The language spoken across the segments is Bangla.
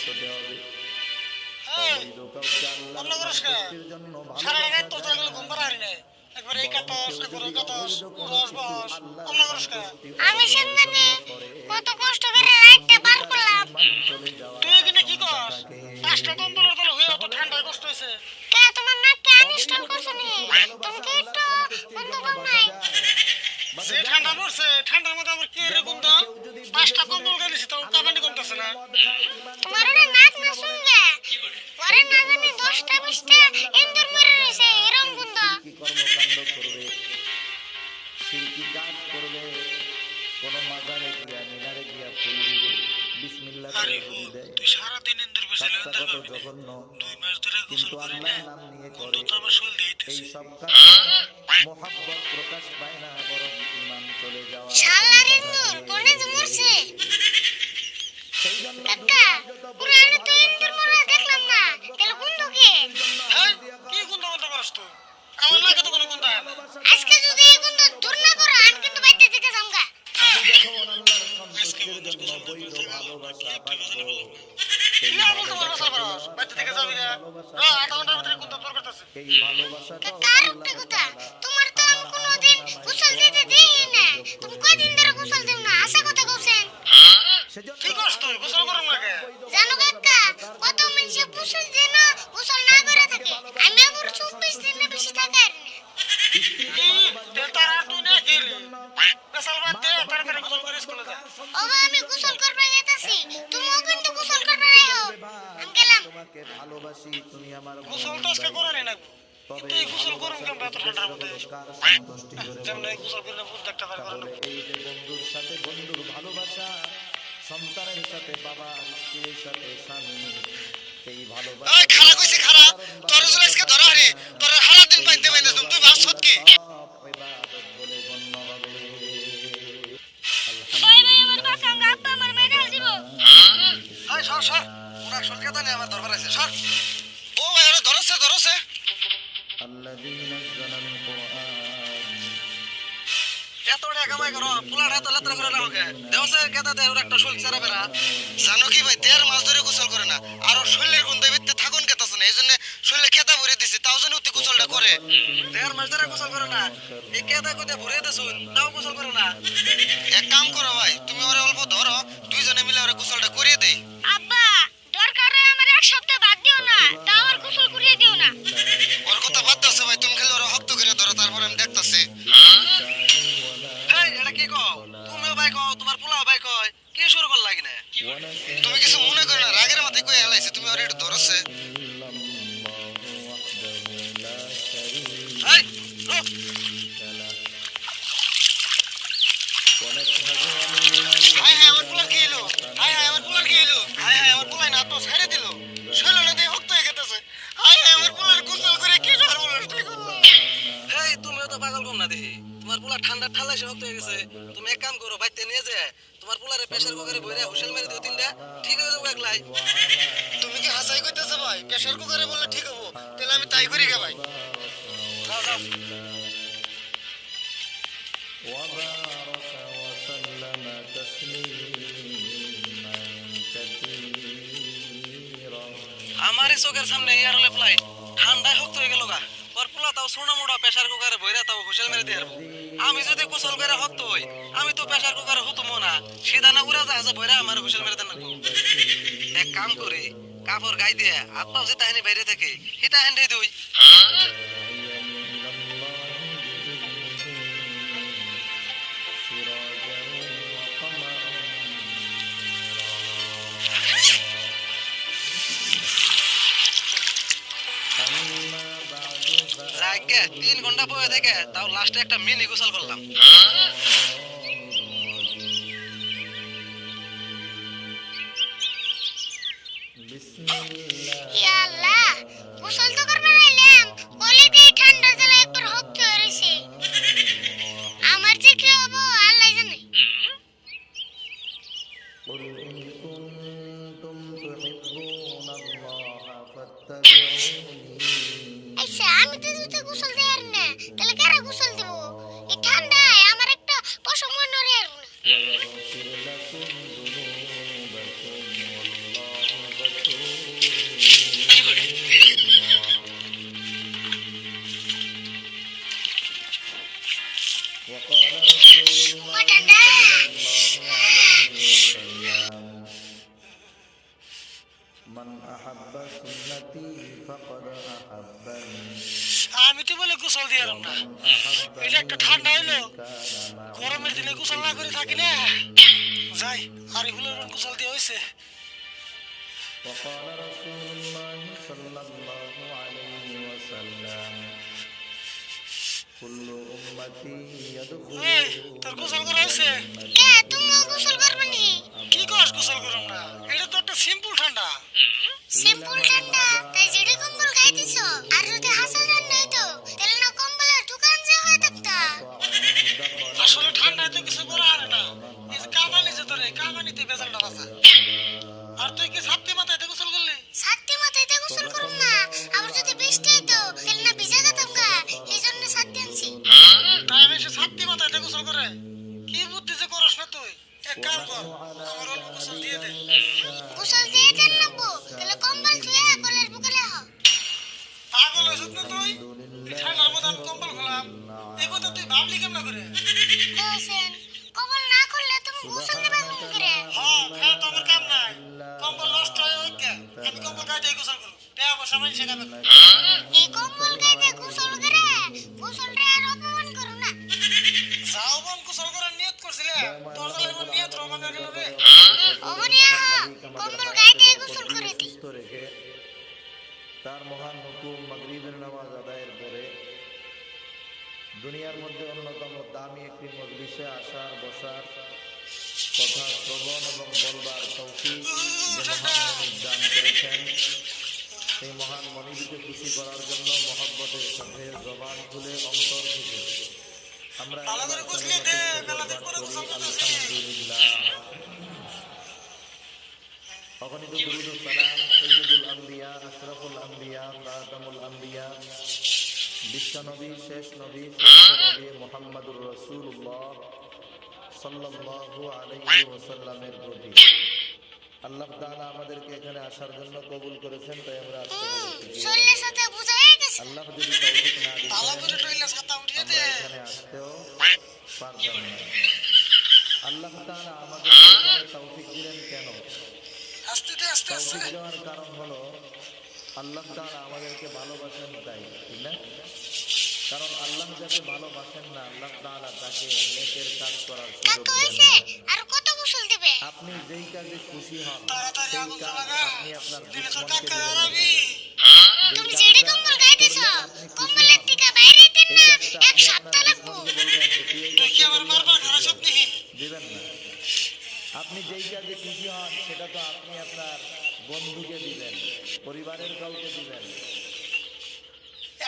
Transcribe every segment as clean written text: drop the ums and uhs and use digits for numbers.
হতে হবে। এই অন্য করিস কে? সারা রাত তোর জায়গায় ঘুম পাড়া হারি নাই। একবার এই কাতস একবার ওই কাতস উড়স বস অন্য করিস কে? আমি সেদিনে কত কষ্ট করে রাইটটা পার করলাম। তুই এখানে কি করস? পাঁচটা কম্বলের তলে হয়ে অত ঠান্ডায় কষ্ট হয়েছে। কে তোমার নাককে আনইনস্টল করছো নি? তুমি কি একটু বন্ধ কর নাই? যে ঠান্ডা পড়ছে ঠান্ডার মধ্যে আবার কি রে গন্ধ? পাঁচটা কম্বল গালিছি তাও কাবানি করতেছে না। তোমার ওরে নাক না শুনগে ওরে না জানি 10টা 20টা ইন্দুর মরে রইছে এরকম গন্ধ। কি কর্মকাণ্ড করবে, শিরকি কাজ করবে, কোন মাজারে গিয়া মিনারে গিয়া ফুল দিবে, বিসমিল্লাহ আরে করে যদি দেয়, তুই সারাদিন ইন্দুর বসে কাজটা ইন্দুর কত ভাবি না। জঘন্য, 2 মাস ধরে গোসল কিন্তু করি আল্লাহর না। নাম নিয়ে গন্ধ করে। তো আমার শরীর এই দিতেছে। সব কারণে মোহাব্বত প্রকাশ পায় না, বরং ঈমান চলে যাওয়া। শালার ইন্দুর কোনে যে মরছে? সেই জন্য কাকা পুরানো তো ইন্দুর মরা দেখলাম না, তাহলে গন্ধ কি? হ্যাঁ কি গন্ধ বন্ধ করস তুই? আমার লাগে তো কোনো গন্ধ হয় না। আজকে যদি এই গন্ধ দূর না করো আমি কিন্তু বাইতে থেকে যামগা। আমি যখন আল্লাহর আজকে সন্তুষ্টির বন্ধু জন্য গোসল বৈধ করতে গেলাম না, কি ভালোবাসা একটা গোসলে বাঁচবো, বললাম না। সেই কি আর বলতে পারবো সাল পারস? বাইতে থেকে যাবি গা। আধা ঘন্টার ভিতরে গন্ধ তোর করতেছে। এই ভালোবাসাটাও কাকা আর একটা কথা, তোমার তো আমি কোনোদিন গোসল দিতে দিই না। তুমি কয়দিন ধরে গোসল দিও না? আশা কথা কইছেন। সেজন্য কি করস তুই? গোসল করুম না কে? জানো কাকা কত মানুষে 25 দিন গোসল না করে থাকে, আমি আবার 24 দিন বেশি থাকার না। কি তে তারা তুই না গেলি? বেসাল বাদ দে তাড়াতাড়ি গোসল করে স্কুলে যা। ওগো আমি গোসল করতে যাইতাছি, তুমিও কিন্তু গোসল করবে আইও। আমি গেলাম। তোমাকে ভালোবাসি, তুমি আমার গোসল তো আজকে করে নি না। তবে তুই গোসল করুম কেমন এত ঠান্ডার মধ্যে? কার সন্তুষ্টি করে যেমন এই গোসল করে ভূত দেখতে পারে করে না। তাহলে এই যে বন্ধুর সাথে বন্ধুর ভালোবাসা, সন্তানের সাথে বাবা, স্ত্রীর সাথে স্বামী, এই ভালোবাসা এই খারাপ কইছি খারাপ। তোর জন্য আজকে ধরা হারি। তোর হারা দিন বাইতে বাইতে তুই ভাবছত কি? ইবাদত বলে গণ্য হবে। ভাই ভাই আমার কাছে আব্বা আমার মেডাল দিব। এই সর সর। ওরা সরকার নিয়ে আমার দরবার আছে সর। ও ভাই ওরা ধরছে। الذي نزل القرآن এত টাকা কামাই করো পোলাটা এত লেত্রা করে না ওকে দেওছে কেদা দেয় ওর একটা শৈল চারা বেড়া জানো কি ভাই 1.5 মাস ধরে গোসল করে না আর ওর শৈলের গন্ধে ভিতরে থাকুন কেতাছে না এই জন্য শৈলে খেতা ভরে দিছি তাও যেন উঠে গোসলটা করে 1.5 মাস ধরে গোসল করে না এই কেদা কোথায় ভরে দিছুন তাও গোসল করে না এক কাম করো ভাই তুমি ওরে অল্প ধরো দুইজনে মিলে ওরে গোসলটা করিয়ে দেই আব্বা দরকার হয় আমার এক সপ্তাহ বাদ দিও না, তাও আর গোসল করিয়ে দিও না। ওর কথা বাদ দাও ভাই তুমি খালি ওরে শক্ত করে ধরো তারপর আমি দেখতাছি এই এটা কি কও তুমিও ভাই কও তোমার পোলাও ভাই কয় কি শুরু কর লাগি না তুমি কিছু মনে করো না রাগের মাথায় কই হেলাইছে তুমি ওরে একটু ধরছে এই রুক হাই আমার পোলার কি হলো হাই আমার পোলার কি হলো হাই আমার পোলাই না তো ছেড়ে দিল শৈল নদী শক্ত হয়ে গেছে হাই আমার পোলার গোসল করে কি সর্বনষ্ট করলো এই তুমিও তো পাগল কম না দেখি তোমার পোলা ঠান্ডা ঠান্ডা শক্ত হয়ে গেছে তুমি এক কাম করো বাইতে নিয়ে যায় তোমার পোলারে প্রেসার কুকারে বইরা হুইসেল মেরে দিও তিনটা ঠিক হয়ে যাবে একলাই তুমি কি হাসাই কইতেছো ভাই প্রেসার কুকারে বললে ঠিক হবো তাহলে আমি তাই করি গে ভাই যাও যাও وبارك وسلم تسليما كثيرا আমারই চোখের সামনে ইয়ার হলে ফ্লাই ঠান্ডায় শক্ত হয়ে গেল গা ওর পোলা তাও সোনা মোটা প্রেসার কুকারে বইরা তাও হুইসেল মেরে দিয়ে আসবো আমি যদি গোসল করে শক্ত হই আমি তো প্রেসার কুকারে হতুমো না সিধা না উড়া যায় বইরা আমার হুইসেল মেরে দেন এক কাম করি কাপড় গায়ে দিয়ে হাত পাও যেটা হানি বাইরে থেকে সেটা হ্যান্ডে দুই যাকে 3 ঘন্টা বয়ে থেকে তাও লাস্টে একটা মিনি গোসল করলাম ইয়া আল্লাহ গোসল তো করবে নাইলাম বলি দি ঠান্ডা জলে একবার হক্ত হইছে আমার যে কি হবো আল্লাহ জানে قل إن كنتم تحبون الله فاتبعوني আচ্ছা আমি তো যদি গোসল দেয়ার না তাহলে কারা গোসল দেব এই ঠান্ডায় আমার একটা পশম মনে আর না ويغفر لكم ذنوبكم والله মান আহাব্বা সুন্নতি ফাকাদ আহাব্বানি আমি তো বলে গোসল দিয়ে এলাম না, এটা একটা ঠান্ডা হইলো, গরমের দিনে গোসল না করে থাকি না, যাই আরিফুলের গোসল দিয়ে হয়েছে। وقال رسول الله صلى الله عليه وسلم كل أمتي এই, তোর গোসল করা হয়েছে? কে তুমিও গোসল করবে নি? কি করস গোসল করুম না? এটা তো একটা সিম্পল ঠান্ডা। সিম্পল ঠান্ডা তাই জিডি কম্বল গায়ে দিছো? আর যদি হাসা ঠান্ডা হইতো তাহলে না কম্বলের দোকান যে হয়ে থাকতা। আসলে ঠান্ডায় তো কিছু করা হারে না, এই যে কামানি যে তোরে কামানিতে বেজালটা বাসা। আর তুই কি ছাত্রী মাথায় গোসল করলি? ছাত্তি মাথায় দিয়ে গোসল করুম না, আবার যদি বৃষ্টি হইতো তাহলে না ভিজে যেতাম গা, এই জন্য ছাত্তি আনছি। তাই আমি সে ছাত্রী মাথায় গোসল করে কি বুদ্ধি যে করস না তুই? এক কাম কর, আমার অল্প গোসল দিয়ে দে। গোসল দিয়ে দেন নাবো, তাহলে কম্বল ধুয়ে কলের বুকে লেহ। পাগল হয়েছিস না তুই? এই ঠান্ডার মধ্যে আমি কম্বল খোলাম, এই কথা তুই ভাবলি কেমন করে? হোসেন কম্বল না করলে তুমি গোসল দিবা কেমন করে? হ্যাঁ, হ্যাঁ, তো আমার কাম নাই, কম্বল নষ্ট হয়ে ওই কে? আমি কম্বল গায়ে দিয়ে গোসল করব, দেয়া বসা মানে শেখাবে। এই কম্বল গায়ে দিয়ে গোসল করে গোসলটা আর অপমান করো না। যাও বোন, গোসল করার নিয়ত করছিলে, তোর জালে এমন নিয়ত রমান হয়ে গেল রে। অমনিয়া কম্বল গায়ে দিয়ে গোসল করে দি। সুস্থ রেখে তার মহান হুকুম মাগরিবের নামাজ আদায়ের পরে দুনিয়ার মধ্যে অন্যতম দামি একটি মজলিসে আসার বসার কথা শ্রবণ এবং বলবার তৌফিক যে মহান মনিব দান করেছেন, সেই মহান মনিবকে খুশি করার জন্য মহব্বতের সাথে জবান খুলে অন্তর থেকে আমরা ভালো করে বুঝলি দে, মেলাদিন পরে গোসল করতেছি। আলহামদুলিল্লাহ। অগণিত দুরূদ ও সালাম সৈয়দুল আম্বিয়া আশরাফুল আম্বিয়া খাতামুল আম্বিয়া বিশ্বনবী শেষ নবী শ্রেষ্ঠ নবী মুহাম্মদুর রাসূলুল্লাহ সাল্লাল্লাহু আলাইহি ওয়াসাল্লামের প্রতি। আল্লাহ তাআলা আমাদেরকে এখানে আসার জন্য কবুল করেছেন, তাই আমরা আসতে পেরেছি। শরীরের সাথে বুঝা হয়ে গেছে। আল্লাহ যদি তৌফিক না ভালো দিতেন করে টইলা ছাতা উঠিয়ে আমরা দে। এখানে আসতেও পারতাম না। আল্লাহ তাআলা আমাদেরকে এখানে তৌফিক দিলেন কেন? আস্তে দে, আস্তে আস্তে। তৌফিক দেওয়ার কারণ হলো আল্লাহ তাআলা আমাদেরকে ভালোবাসেন তাই, ঠিক না? কারণ আল্লাহ যাকে ভালোবাসেন না, আল্লাহ তাআলা তাকে নেকের কাজ করার সুযোগ কাকা দেন হইছে না। আর কত গোসল দিবে? আপনি যেই কাজে খুশি হন তাড়াতাড়ি সেই আগুন কাজ জ্বালা। আপনি আপনার দিলে তোর দুশমনকে কাকা দিবেন। হারাবি। তুমি জিডি কম্বল গায়ে দিছো, কম্বলের থেকে বাইরে দিন না, এক সপ্তাহ লাগবো। তুই কি আমার মারবার খারাপ স্বপ্নি? দিবেন না। আপনি যেই কাজে খুশি হন সেটা তো আপনি আপনার বন্ধুকে দিবেন, পরিবারের কাউকে দিবেন,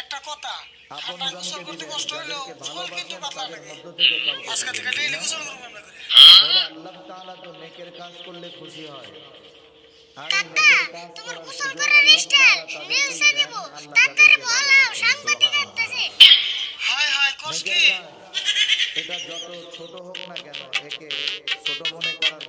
একটা কথা, ঠান্ডায় গোসল আপনজনকে করতে দিবেন, কষ্ট হইলেও যাদেরকে গোসল কিন্তু ভালোবাসেন পাতলা তাদের লাগে। মধ্য থেকে কাউকে আজকে থেকে দিবেন। ডেইলি গোসল করবো আমরা করে। তাহলে আল্লাহ তাআলা তো নেকের কাজ করলে খুশি হয়। আর এই কাকা নেকের কাজ তোমার করার গোসল সুযোগ করার আল্লাহ স্টাইল তাআলা তাদেরকেই রিলসে দেন, দিব, আল্লাহ তাড়াতাড়ি তাদেরকে বলাও ভালোবাসেন। সাংবাদিক আসতেছে। হায় হায়, কষ্ট নেকের কি? কাজ এটা যত ছোট হোক না কেন একে ছোট মনে করার